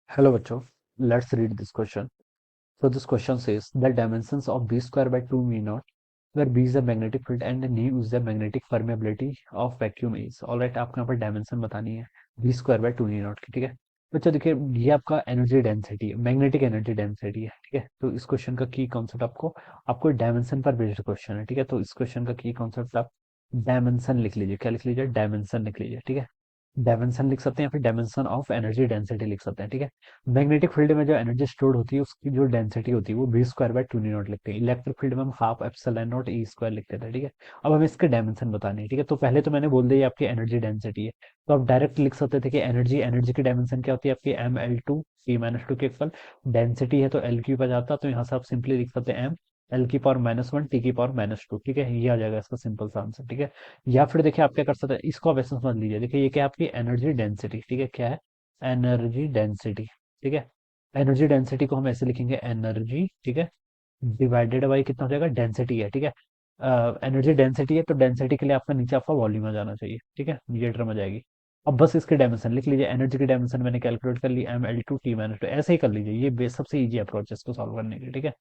Hello बच्चों, let's read this question. So this question says the dimensions of b square by 2 v naught, where b is the magnetic field and nu is the magnetic permeability of vacuum is. Alright, आपको यहाँ पर dimension बतानी है b square by 2 v naught की, ठीक है बच्चों? देखिए, ये आपका एनर्जी डेंसिटी है, मैग्नेटिक एनर्जी डेंसिटी है, ठीक है? तो इस क्वेश्चन का की कॉन्सेप्ट आपको डायमेंशन पर बेस्ड क्वेश्चन है, ठीक है? तो इस क्वेश्चन का की कॉन्सेप्ट आप डायमेंशन लिख लीजिए। क्या लिख लीजिए? डायमेंशन लिख लीजिए, ठीक है? डायमेंशन लिख सकते हैं या फिर डायमेंशन ऑफ एनर्जी डेंसिटी लिख सकते हैं, ठीक है? मैग्नेटिक फील्ड में जो एनर्जी स्टोर्ड होती है उसकी जो डेंसिटी होती है वो बी स्क्वायर बाय टू नी नॉट लिखते हैं। इलेक्ट्रिक फील्ड में हम half epsilon naught E square लिखते थे, ठीक है? अब हमें इसके डायमेंशन बताने हैं, ठीक है? तो पहले तो मैंने बोल दिया आपकी एनर्जी डेंसिटी है, तो आप डायरेक्ट लिख सकते थे कि एनर्जी एनर्जी की डायमेंशन क्या होती है आपकी M L two T minus two के इक्वल। डेंसिटी है तो एल क्यू आ जाता, तो यहाँ से आप सिंपली लिख सकते हैं एम एल की पावर माइनस वन टी की पावर माइनस टू, ठीक है? ये आ जाएगा इसका सिंपल सा आंसर, ठीक है? या फिर देखिए आप क्या कर सकते हैं, इसको आप ऐसे समझ लीजिए। देखिए ये क्या है आपकी एनर्जी डेंसिटी, ठीक है? क्या है? एनर्जी डेंसिटी, ठीक है? एनर्जी डेंसिटी को हम ऐसे लिखेंगे एनर्जी, ठीक है, डिवाइडेड बाई कितना हो जाएगा? डेंसिटी है, ठीक है? एनर्जी डेंसिटी है तो डेंसिटी के लिए आपका नीचे आपका वॉल्यूम आ जाना चाहिए, ठीक है? ये टर्म आ जाएगी। अब बस इसकी डायमेंशन लिख लीजिए। एनर्जी की डायमेंशन मैंने कैलकुलेट कर ली, M L two T minus two, ऐसे ही कर लीजिए। ये बेस सबसे इजी अप्रोच है इसको सॉल्व करने की, ठीक है?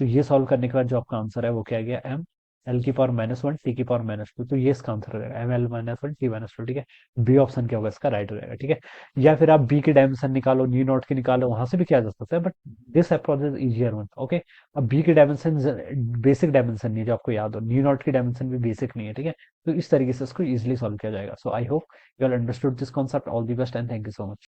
तो ये सॉल्व करने के बाद जो आपका आंसर है वो क्या आ गया? एम एल की पावर माइनस वन टी की पावर माइनस टू। तो ये इसका आंसर हो जाएगा M L minus one T minus two, ठीक है? बी ऑप्शन क्या होगा इसका? राइट हो जाएगा, ठीक है? या फिर आप बी की डायमेंशन निकालो, न्यू नॉट की निकालो, वहां से भी किया जा सकता है, but this approach is easier one, okay? अब बी की डायमेंशन बेसिक डायमेंशन नहीं है जो आपको याद हो, न्यू नॉट की डायमेंशन भी बेसिक नहीं है, ठीक है? तो इस तरीके से इसको इजिली सॉल्व किया जाएगा। So I hope you all understood this concept. All the best and thank you so much.